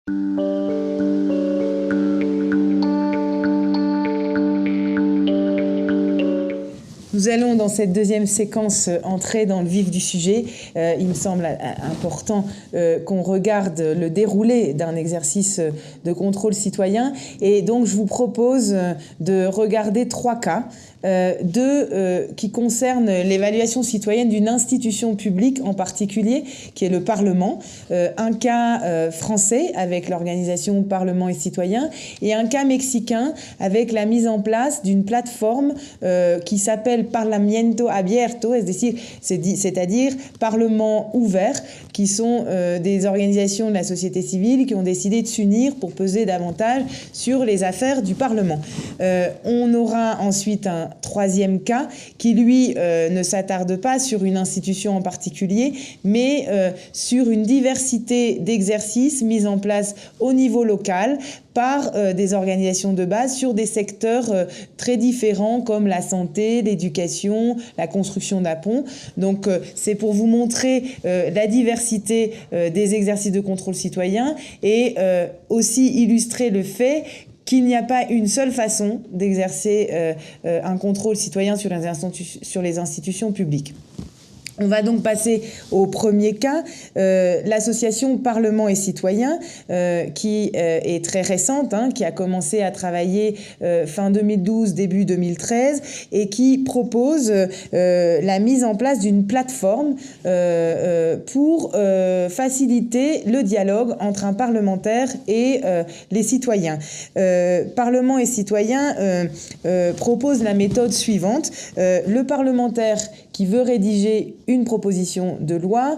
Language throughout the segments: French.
Nous allons, dans cette deuxième séquence, entrer dans le vif du sujet. Il me semble important qu'on regarde le déroulé d'un exercice de contrôle citoyen. Et donc, je vous propose de regarder 3 cas. Deux qui concernent l'évaluation citoyenne d'une institution publique en particulier, qui est le Parlement. Un cas français avec l'organisation Parlement et Citoyens, et un cas mexicain avec la mise en place d'une plateforme qui s'appelle Parlamiento Abierto, c'est-à-dire Parlement ouvert, qui sont des organisations de la société civile qui ont décidé de s'unir pour peser davantage sur les affaires du Parlement. On aura ensuite un troisième cas qui, lui, ne s'attarde pas sur une institution en particulier, mais sur une diversité d'exercices mis en place au niveau local par des organisations de base sur des secteurs très différents comme la santé, l'éducation, la construction d'un pont. Donc c'est pour vous montrer la diversité des exercices de contrôle citoyen et aussi illustrer le fait qu'il n'y a pas une seule façon d'exercer un contrôle citoyen sur les institutions publiques. On va donc passer au premier cas, l'association Parlement et Citoyens, qui est très récente, qui a commencé à travailler fin 2012, début 2013, et qui propose la mise en place d'une plateforme pour faciliter le dialogue entre un parlementaire et les citoyens. Parlement et Citoyens propose la méthode suivante. Le parlementaire qui veut rédiger une proposition de loi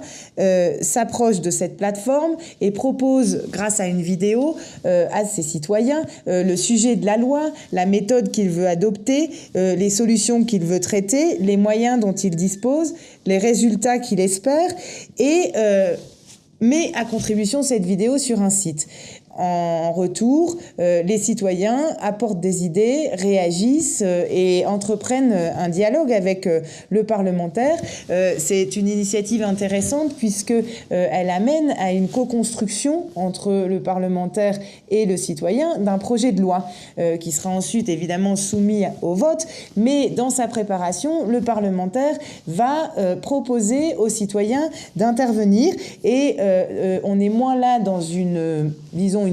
s'approche de cette plateforme et propose, grâce à une vidéo, à ses citoyens le sujet de la loi, la méthode qu'il veut adopter, les solutions qu'il veut traiter, les moyens dont il dispose, les résultats qu'il espère, et met à contribution cette vidéo sur un site. En retour, les citoyens apportent des idées, réagissent et entreprennent un dialogue avec le parlementaire. C'est une initiative intéressante puisque elle amène à une co-construction entre le parlementaire et le citoyen d'un projet de loi qui sera ensuite évidemment soumis au vote. Mais dans sa préparation, le parlementaire va proposer aux citoyens d'intervenir et on est moins là dans une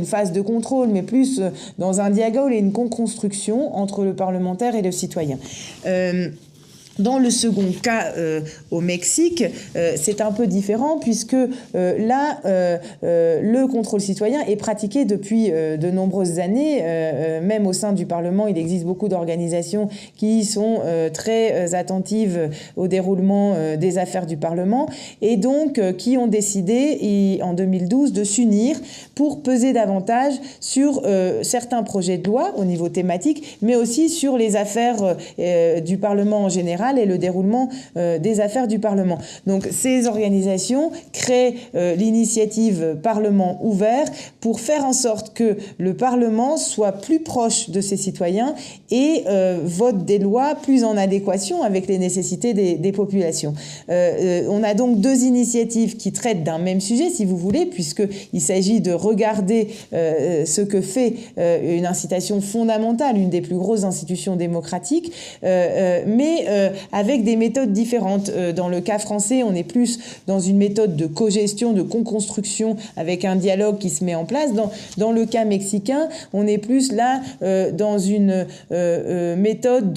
phase de contrôle, mais plus dans un dialogue et une co-construction entre le parlementaire et le citoyen. Dans le second cas, au Mexique, c'est un peu différent puisque là, le contrôle citoyen est pratiqué depuis de nombreuses années. Même au sein du Parlement, il existe beaucoup d'organisations qui sont très attentives au déroulement des affaires du Parlement et donc qui ont décidé en 2012 de s'unir pour peser davantage sur certains projets de loi au niveau thématique, mais aussi sur les affaires du Parlement en général et le déroulement des affaires du Parlement. Donc ces organisations créent l'initiative Parlement ouvert pour faire en sorte que le Parlement soit plus proche de ses citoyens et vote des lois plus en adéquation avec les nécessités des populations. On a donc 2 initiatives qui traitent d'un même sujet, si vous voulez, puisqu'il s'agit de regarder ce que fait une incitation fondamentale, une des plus grosses institutions démocratiques, mais avec des méthodes différentes. Dans le cas français, on est plus dans une méthode de co-gestion, de co-construction avec un dialogue qui se met en place. Dans le cas mexicain, on est plus là dans une méthode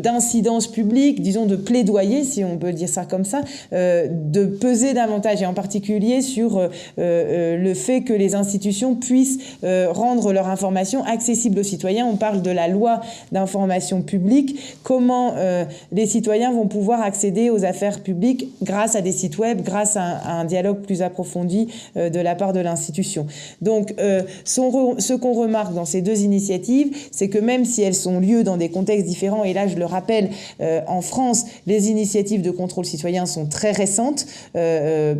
d'incidence publique, disons de plaidoyer, si on peut dire ça comme ça, de peser davantage, et en particulier sur le fait que les institutions puissent rendre leur information accessible aux citoyens. On parle de la loi d'information publique, comment les citoyens vont pouvoir accéder aux affaires publiques grâce à des sites web, grâce à un dialogue plus approfondi de la part de l'institution. Donc, ce qu'on remarque dans ces 2 initiatives, c'est que même si elles sont lieu dans des contextes différents, et là je le rappelle, en France, les initiatives de contrôle citoyen sont très récentes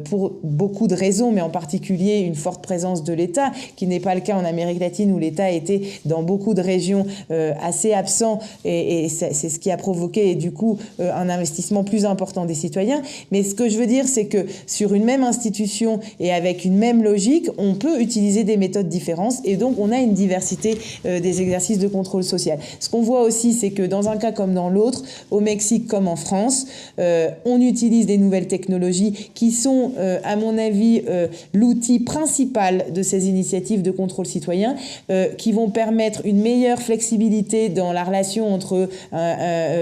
pour beaucoup de raisons, mais en particulier une forte présence de l'État, qui n'est pas le cas en Amérique latine où l'État était dans beaucoup de régions assez absent, et c'est ce qui a provoqué du coup un investissement plus important des citoyens. Mais ce que je veux dire, c'est que sur une même institution et avec une même logique, on peut utiliser des méthodes différentes et donc on a une diversité des exercices de contrôle social. Ce qu'on voit aussi, c'est que dans un cas comme dans l'autre, au Mexique comme en France, on utilise des nouvelles technologies qui sont, à mon avis, l'outil principal de ces initiatives de contrôle citoyen, qui vont permettre une meilleure flexibilité dans la relation entre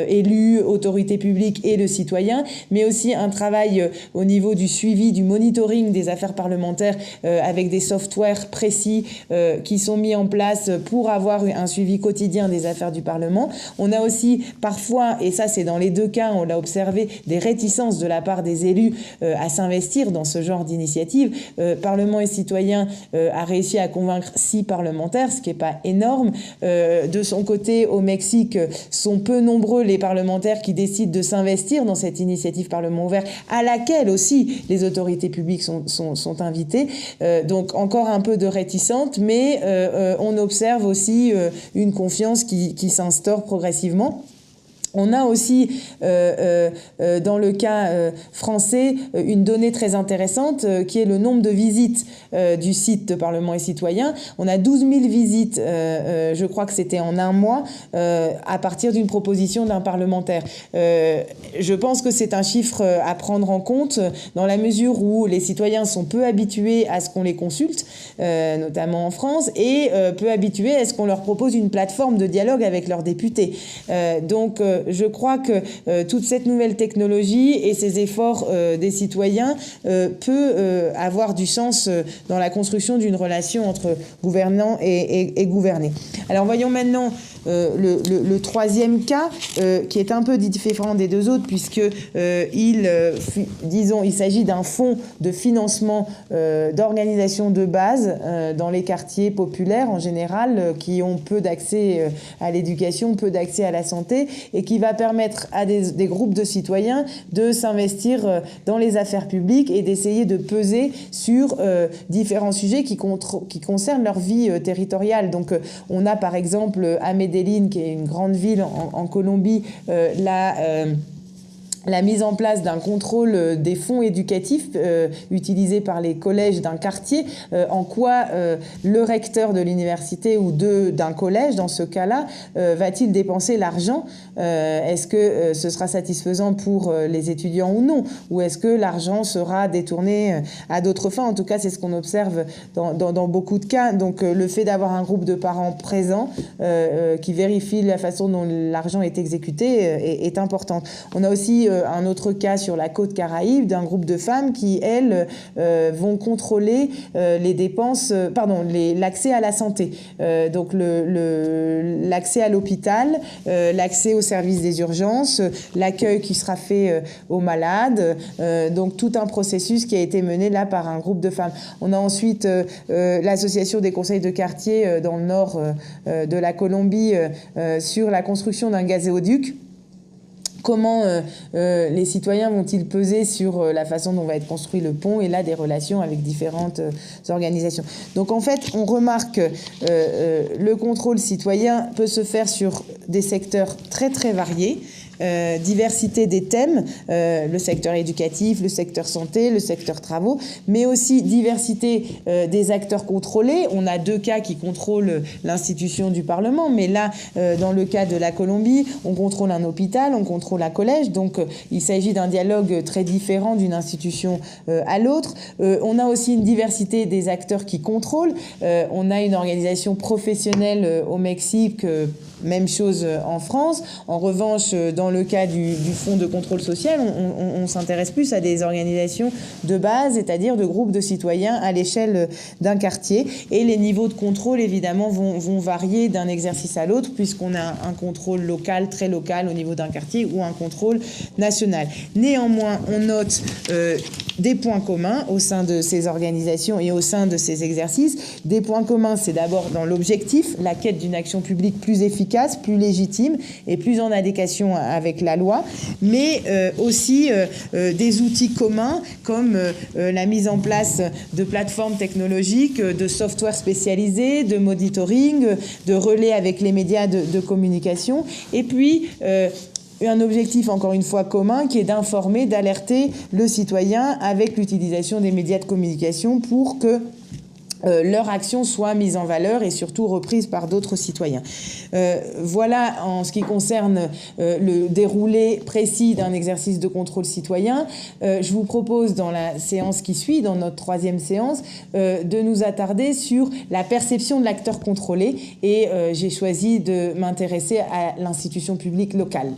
élus, autorités publiques et le citoyen, mais aussi un travail au niveau du suivi, du monitoring des affaires parlementaires avec des softwares précis qui sont mis en place pour avoir un suivi quotidien des affaires du Parlement. On a aussi parfois, et ça c'est dans les deux cas, on l'a observé, des réticences de la part des élus à s'investir dans ce genre d'initiative. Parlement et citoyens a réussi à convaincre 6 parlementaires, ce qui n'est pas énorme. De son côté, au Mexique, sont peu nombreux les parlementaires qui décident de s'investir dans cette initiative Parlement ouvert, à laquelle aussi les autorités publiques sont invitées. Donc encore un peu de réticence, mais on observe aussi une confiance qui s'instaure progressivement. On a aussi, dans le cas français, une donnée très intéressante qui est le nombre de visites du site de Parlement et Citoyens. On a 12 000 visites, je crois que c'était en un mois, à partir d'une proposition d'un parlementaire. Je pense que c'est un chiffre à prendre en compte dans la mesure où les citoyens sont peu habitués à ce qu'on les consulte, notamment en France, et peu habitués à ce qu'on leur propose une plateforme de dialogue avec leurs députés. Donc, je crois que toute cette nouvelle technologie et ces efforts des citoyens peut avoir du sens dans la construction d'une relation entre gouvernants et gouvernés. Alors voyons maintenant le troisième cas qui est un peu différent des deux autres puisque il s'agit d'un fonds de financement d'organisations de base dans les quartiers populaires en général qui ont peu d'accès à l'éducation, peu d'accès à la santé et qui va permettre à des groupes de citoyens de s'investir dans les affaires publiques et d'essayer de peser sur différents sujets qui concernent leur vie territoriale. Donc on a par exemple à Medellín, qui est une grande ville en Colombie, la mise en place d'un contrôle des fonds éducatifs utilisés par les collèges d'un quartier, en quoi le recteur de l'université ou d'un collège, dans ce cas-là, va-t-il dépenser l'argent? Est-ce que ce sera satisfaisant pour les étudiants ou non? Ou est-ce que l'argent sera détourné à d'autres fins? En tout cas, c'est ce qu'on observe dans beaucoup de cas. Donc, le fait d'avoir un groupe de parents présents qui vérifie la façon dont l'argent est exécuté est important. On a aussi un autre cas sur la côte Caraïbe d'un groupe de femmes qui, elles, vont contrôler les dépenses, l'accès à la santé. Donc l'accès à l'hôpital, l'accès aux services des urgences, l'accueil qui sera fait aux malades. Donc tout un processus qui a été mené là par un groupe de femmes. On a ensuite l'association des conseils de quartier dans le nord de la Colombie sur la construction d'un gazéoduc. Comment les citoyens vont-ils peser sur la façon dont va être construit le pont et là des relations avec différentes organisations. Donc en fait, on remarque que le contrôle citoyen peut se faire sur des secteurs très très variés. Diversité des thèmes, le secteur éducatif, le secteur santé, le secteur travaux, mais aussi diversité des acteurs contrôlés. On a 2 cas qui contrôlent l'institution du Parlement, mais là, dans le cas de la Colombie, on contrôle un hôpital, on contrôle un collège, donc il s'agit d'un dialogue très différent d'une institution à l'autre. On a aussi une diversité des acteurs qui contrôlent. On a une organisation professionnelle au Mexique, même chose en France. En revanche, dans le cas du fonds de contrôle social, on s'intéresse plus à des organisations de base, c'est-à-dire de groupes de citoyens à l'échelle d'un quartier. Et les niveaux de contrôle, évidemment, vont varier d'un exercice à l'autre, puisqu'on a un contrôle local, très local au niveau d'un quartier, ou un contrôle national. Néanmoins, on note des points communs au sein de ces organisations et au sein de ces exercices. Des points communs, c'est d'abord dans l'objectif, la quête d'une action publique plus efficace, plus légitime et plus en adéquation avec la loi, mais aussi des outils communs comme la mise en place de plateformes technologiques, de software spécialisés, de monitoring, de relais avec les médias de communication, et puis un objectif, encore une fois, commun, qui est d'informer, d'alerter le citoyen avec l'utilisation des médias de communication pour que leur action soit mise en valeur et surtout reprise par d'autres citoyens. Voilà en ce qui concerne le déroulé précis d'un exercice de contrôle citoyen. Je vous propose dans la séance qui suit, dans notre troisième séance, de nous attarder sur la perception de l'acteur contrôlé et j'ai choisi de m'intéresser à l'institution publique locale.